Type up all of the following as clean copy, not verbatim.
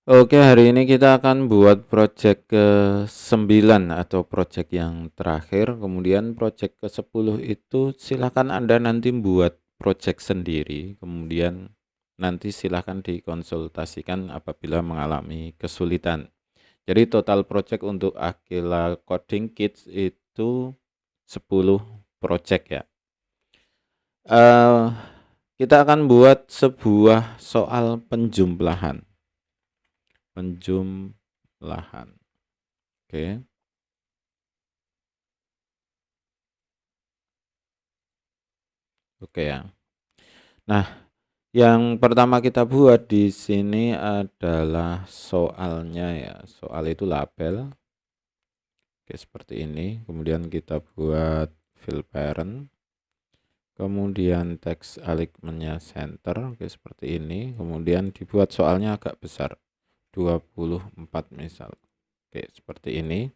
Oke, hari ini kita akan buat project ke-9 atau project yang terakhir. Kemudian project ke-10 itu silakan Anda nanti buat project sendiri. Kemudian nanti silakan dikonsultasikan apabila mengalami kesulitan. Jadi total project untuk Aquila Coding Kids itu 10 project ya. Eh, kita akan buat sebuah soal penjumlahan. Penjumlahan. Oke. Oke ya. Nah, yang pertama kita buat di sini adalah soalnya ya. Soal itu label. Oke, seperti ini. Kemudian kita buat fill parent. Kemudian teks alignmentnya center. Oke, seperti ini. Kemudian dibuat soalnya agak besar. 24 misal. Oke, seperti ini.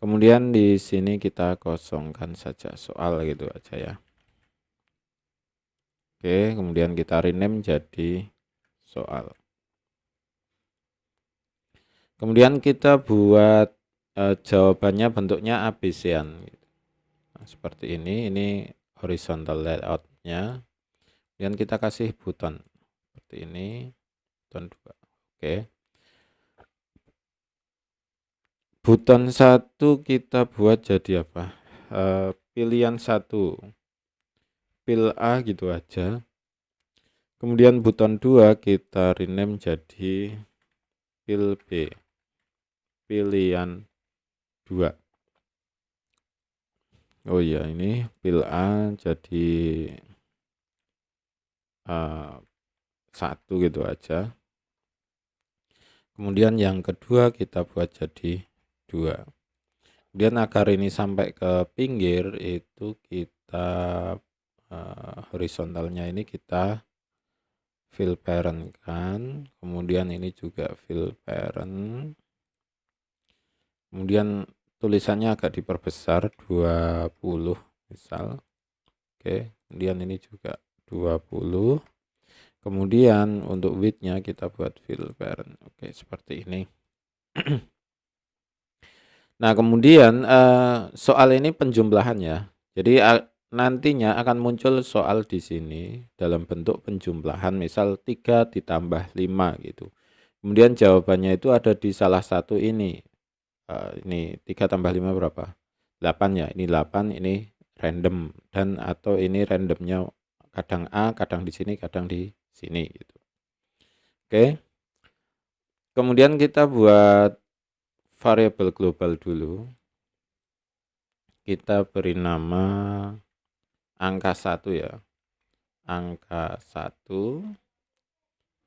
Kemudian di sini kita kosongkan saja soal gitu aja ya. Oke, kemudian kita rename jadi soal. Kemudian kita buat jawabannya bentuknya ABC-an. Nah, seperti ini horizontal layoutnya. Kemudian kita kasih button seperti ini, button 2. Oke. Button 1 kita buat jadi apa? Pilihan 1. Pil A gitu aja. Kemudian button 2 kita rename jadi pil B. Pilihan 2. Oh iya, ini pil A jadi 1 gitu aja. Kemudian yang kedua kita buat jadi 2. Kemudian agar ini sampai ke pinggir itu kita horizontalnya ini kita fill parent kan. Kemudian ini juga fill parent. Kemudian tulisannya agak diperbesar 20 misal. Oke, kemudian ini juga 20. Kemudian untuk width-nya kita buat fill parent. Oke, seperti ini. Nah, kemudian soal ini penjumlahan ya. Jadi nantinya akan muncul soal di sini dalam bentuk penjumlahan, misal 3 ditambah 5 gitu. Kemudian jawabannya itu ada di salah satu ini. Ini 3 tambah 5 berapa? 8 ya. Ini 8, ini random dan atau ini randomnya kadang A, kadang di sini, kadang di sini gitu. Oke. Kemudian kita buat variabel global dulu. Kita beri nama angka 1 ya. Angka 1.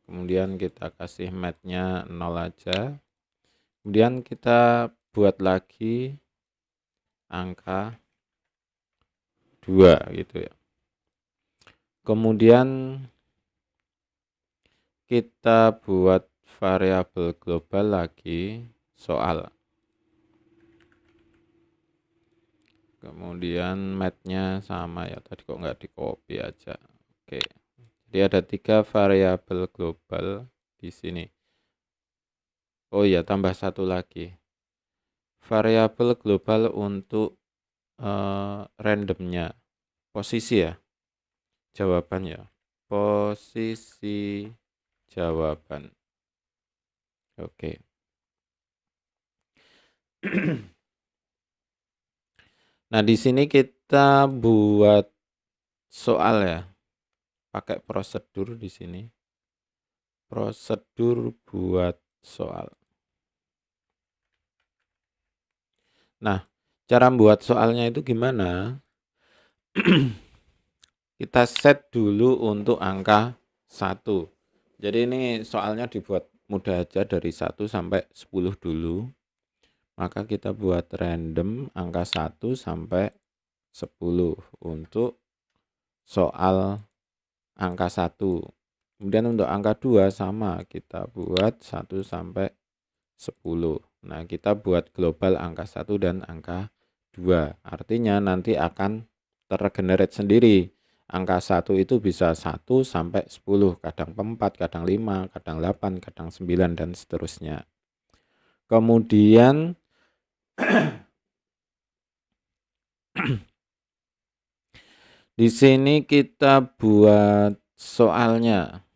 Kemudian kita kasih math-nya 0 aja. Kemudian kita buat lagi angka 2 gitu ya. Kemudian kita buat variabel global lagi soal. Kemudian math-nya sama ya, tadi kok nggak di copy aja. Oke. Jadi ada 3 variabel global di sini. Oh iya, tambah satu lagi. Variabel global untuk randomnya. Posisi ya. Jawaban ya. Posisi jawaban. Oke. Nah, di sini kita buat soal ya. Pakai prosedur di sini. Prosedur buat soal. Nah, cara membuat soalnya itu gimana? Kita set dulu untuk angka 1. Jadi ini soalnya dibuat mudah aja dari 1 sampai 10 dulu. Maka kita buat random angka 1 sampai 10 untuk soal angka 1. Kemudian untuk angka 2 sama, kita buat 1 sampai 10. Nah, kita buat global angka 1 dan angka 2. Artinya nanti akan tergenerate sendiri angka 1 itu bisa 1 sampai 10, kadang 4, kadang 5, kadang 8, kadang 9, dan seterusnya. Kemudian di sini kita buat soalnya.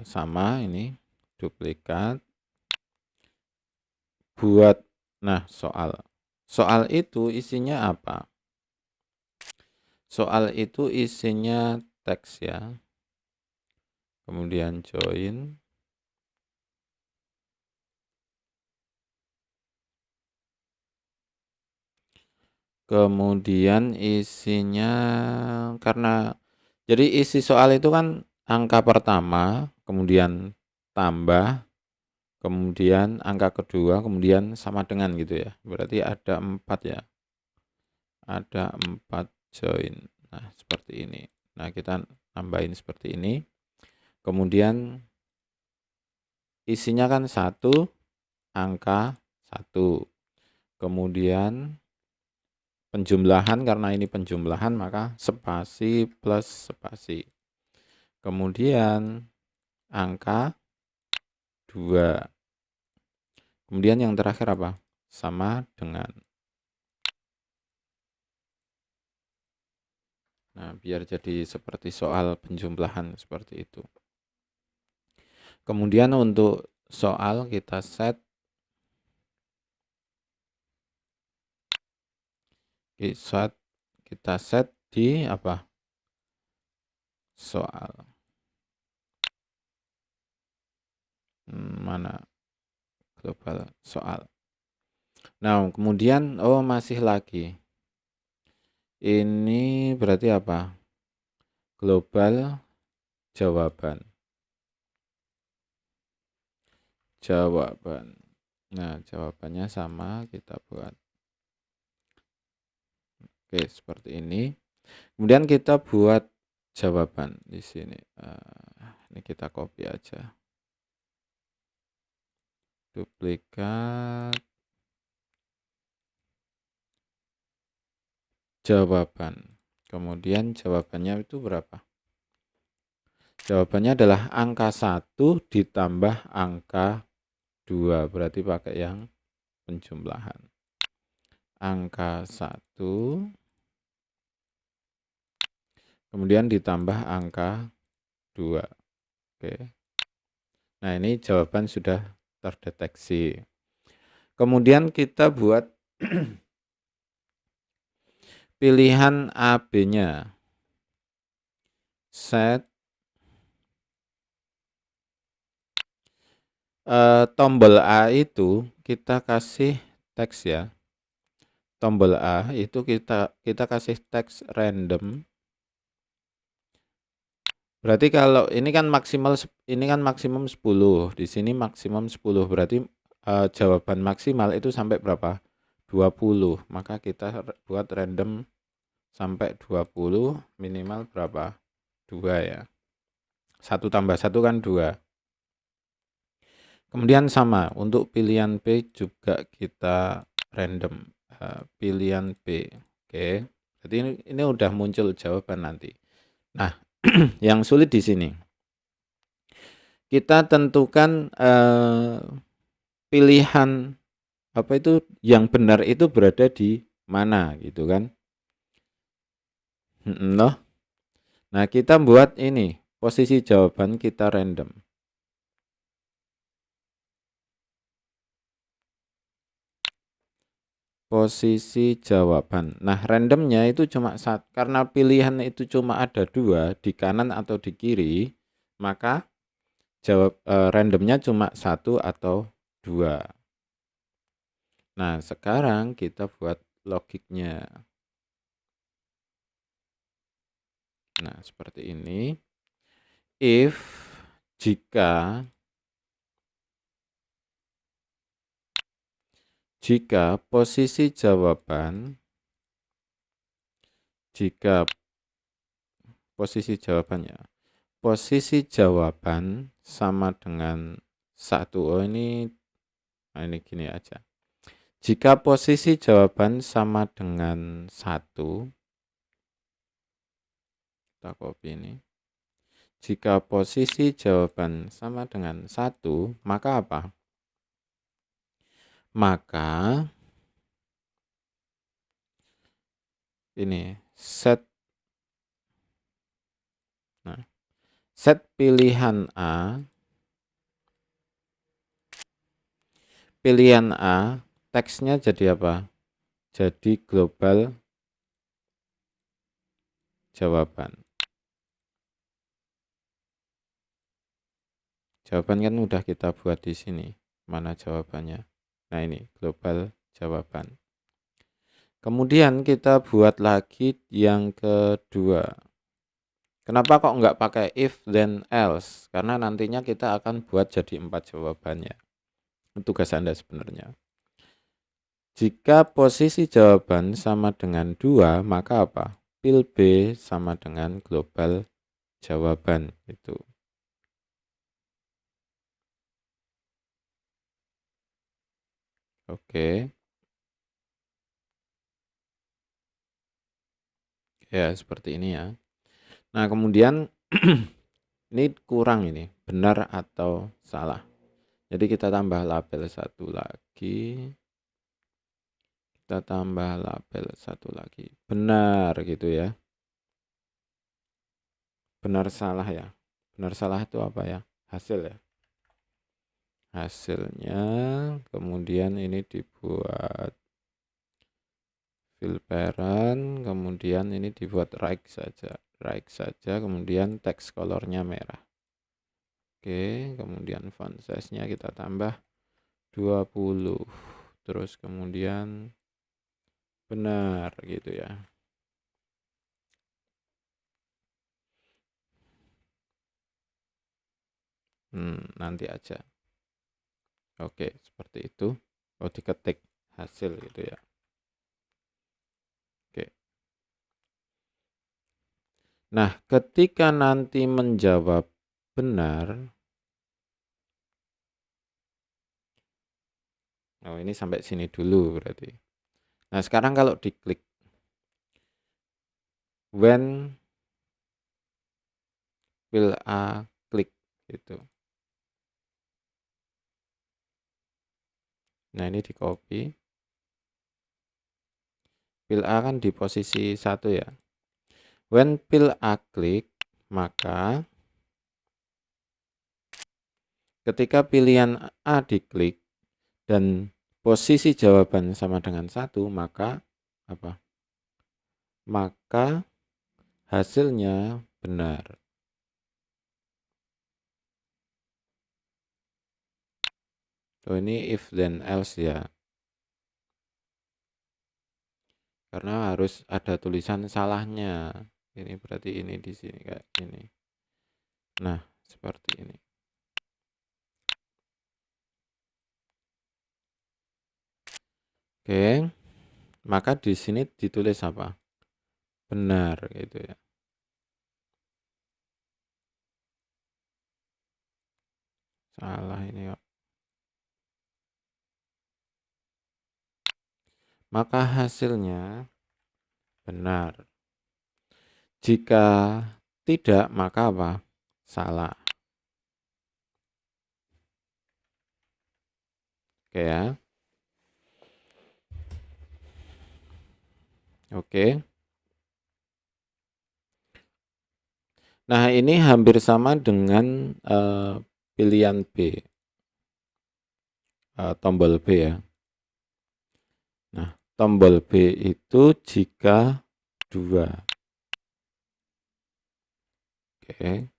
Sama ini, duplikat. Buat, nah soal itu isinya apa? Soal itu isinya teks ya. Kemudian join. Kemudian isinya, karena jadi isi soal itu kan angka pertama, kemudian tambah, kemudian angka kedua, kemudian sama dengan gitu ya. Berarti ada 4 ya. Ada 4 join. Nah, seperti ini. Nah, kita tambahin seperti ini. Kemudian isinya kan 1, angka 1. Kemudian penjumlahan, karena ini penjumlahan maka spasi plus spasi. Kemudian angka 2. Kemudian yang terakhir apa? Sama dengan. Nah, biar jadi seperti soal penjumlahan seperti itu. Kemudian untuk soal kita set di apa? Soal. Mana? Global soal. Nah, kemudian masih lagi. Ini berarti apa? Global jawaban. Nah, jawabannya sama, kita buat. Oke, seperti ini. Kemudian kita buat jawaban di sini. Ini kita copy aja. Duplikat. Jawaban. Kemudian jawabannya itu berapa? Jawabannya adalah angka 1 ditambah angka 2. Berarti pakai yang penjumlahan. Angka 1 kemudian ditambah angka 2. Oke. Nah, ini jawaban sudah terdeteksi. Kemudian kita buat pilihan AB-nya. Set tombol A itu kita kasih teks ya. Tombol A itu kita kasih teks random. Berarti kalau ini kan maksimum 10, di sini maksimum 10. Berarti jawaban maksimal itu sampai berapa? 20. Maka kita buat random sampai 20, minimal berapa? 2 ya. 1 tambah 1 kan 2. Kemudian sama, untuk pilihan B juga kita random pilihan B. Oke. Jadi ini udah muncul jawaban nanti. Nah, yang sulit di sini. Kita tentukan pilihan apa itu yang benar itu berada di mana gitu kan. Nah, kita buat ini, posisi jawaban kita random. Posisi jawaban. Nah, randomnya itu cuma karena pilihan itu cuma ada 2, di kanan atau di kiri, maka randomnya cuma 1 atau 2. Nah, sekarang kita buat logiknya. Nah, seperti ini. If jika posisi jawaban posisi jawaban sama dengan 1. Ini gini aja. Jika posisi jawaban sama dengan 1, Kita copy ini. Jika posisi jawaban sama dengan 1, maka apa? Maka ini set pilihan A teksnya jadi apa? Jadi global jawaban. Jawaban kan udah kita buat di sini. Mana jawabannya? Nah, ini global jawaban. Kemudian kita buat lagi yang kedua. Kenapa kok nggak pakai if then else? Karena nantinya kita akan buat jadi 4 jawabannya. Tugas Anda sebenarnya. Jika posisi jawaban sama dengan 2, maka apa? Pil B sama dengan global jawaban itu. Oke. Ya, seperti ini ya. Nah, kemudian ini kurang ini, benar atau salah. Jadi kita tambah label satu lagi. Kita tambah label satu lagi. Benar gitu ya. Benar salah ya. Benar salah itu apa ya? Hasil ya. Hasilnya kemudian ini dibuat fill parent, kemudian ini dibuat right saja, kemudian text colornya merah. Oke, kemudian font size-nya kita tambah 20. Terus kemudian benar gitu ya. Nanti aja. Oke, seperti itu. Oh, diketik hasil gitu ya. Oke. Nah, ketika nanti menjawab benar, oh ini sampai sini dulu berarti. Nah, sekarang kalau diklik when will A klik gitu. Nah, ini di copy. Pil A kan di posisi 1 ya. When pil A klik, maka ketika pilihan A diklik dan posisi jawaban sama dengan 1, maka apa? Maka hasilnya benar. Oh, ini if then else ya. Karena harus ada tulisan salahnya. Ini berarti ini di sini kayak gini. Nah, seperti ini. Oke. Maka di sini ditulis apa? Benar gitu ya. Salah ini kok. Maka hasilnya benar. Jika tidak, maka apa? Salah. Oke ya. Oke. Nah, ini hampir sama dengan pilihan B. Tombol B ya. Nah, tombol B itu jika 2. Oke.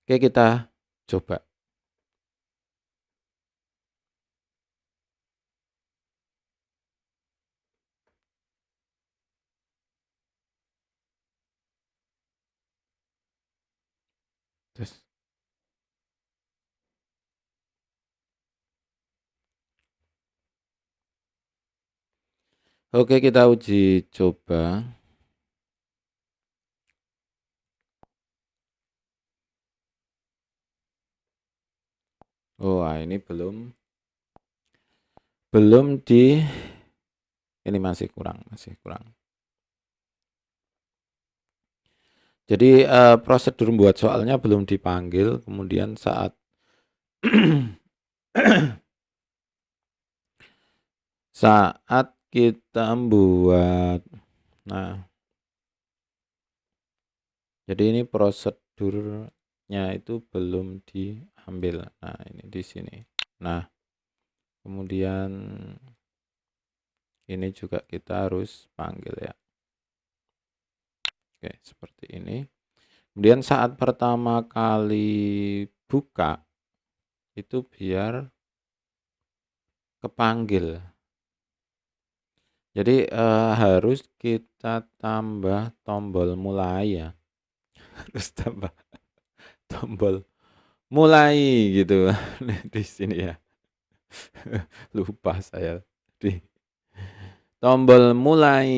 Oke, kita coba. Terus. Oke, kita uji coba. Oh, ini belum di ini masih kurang. Jadi prosedur buat soalnya belum dipanggil, kemudian saat saat kita buat, nah, jadi ini prosedurnya itu belum diambil. Nah, ini di sini. Nah, kemudian ini juga kita harus panggil ya. Oke, seperti ini. Kemudian saat pertama kali buka itu biar kepanggil. Jadi harus kita tambah tombol mulai ya. Harus tambah tombol mulai gitu di sini ya. Lupa saya di tombol mulai.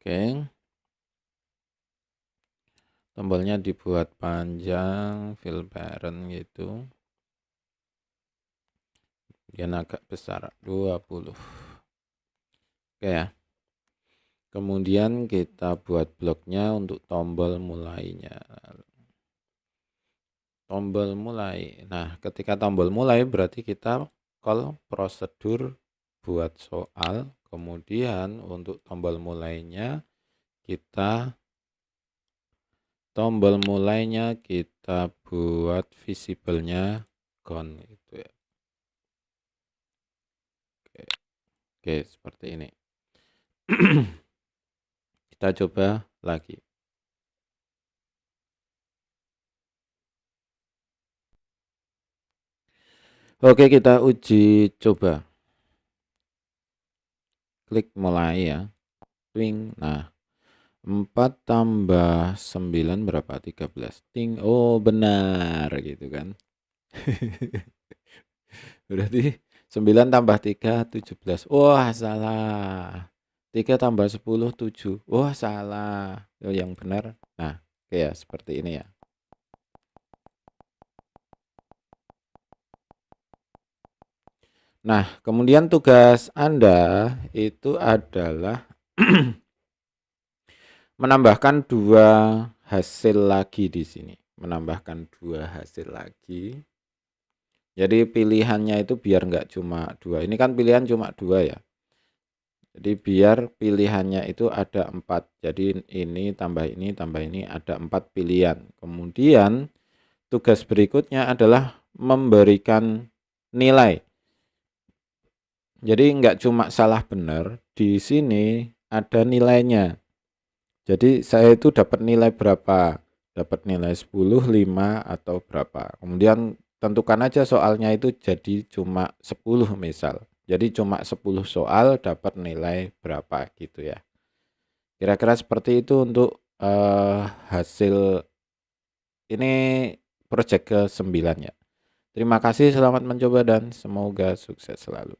Oke. Tombolnya dibuat panjang, fill parent gitu. Kemudian agak besar 20. Oke ya. Kemudian kita buat bloknya untuk tombol mulainya. Tombol mulai. Nah, ketika tombol mulai berarti kita call prosedur buat soal. Kemudian untuk tombol mulainya kita buat visible-nya gone gitu ya. Oke, seperti ini. Kita coba lagi. Oke, kita uji coba. Klik mulai ya. Twing. Nah, 4 tambah 9 berapa? 13. Ting. Oh, benar gitu kan. Berarti 9 tambah 3 17. Wah, salah. 3 tambah 10 7. Wah, salah. Oh, yang benar. Nah, kayak seperti ini ya. Nah, kemudian tugas Anda itu adalah menambahkan 2 hasil lagi di sini. Menambahkan 2 hasil lagi. Jadi pilihannya itu biar nggak cuma 2. Ini kan pilihan cuma 2 ya. Jadi biar pilihannya itu ada 4. Jadi ini tambah ini tambah ini ada 4 pilihan. Kemudian tugas berikutnya adalah memberikan nilai. Jadi nggak cuma salah benar, di sini ada nilainya. Jadi saya itu dapat nilai berapa? Dapat nilai 10, 5 atau berapa. Kemudian tentukan aja soalnya itu jadi cuma 10 misal. Jadi cuma 10 soal dapat nilai berapa gitu ya. Kira-kira seperti itu untuk hasil ini project ke-9 ya. Terima kasih, selamat mencoba dan semoga sukses selalu.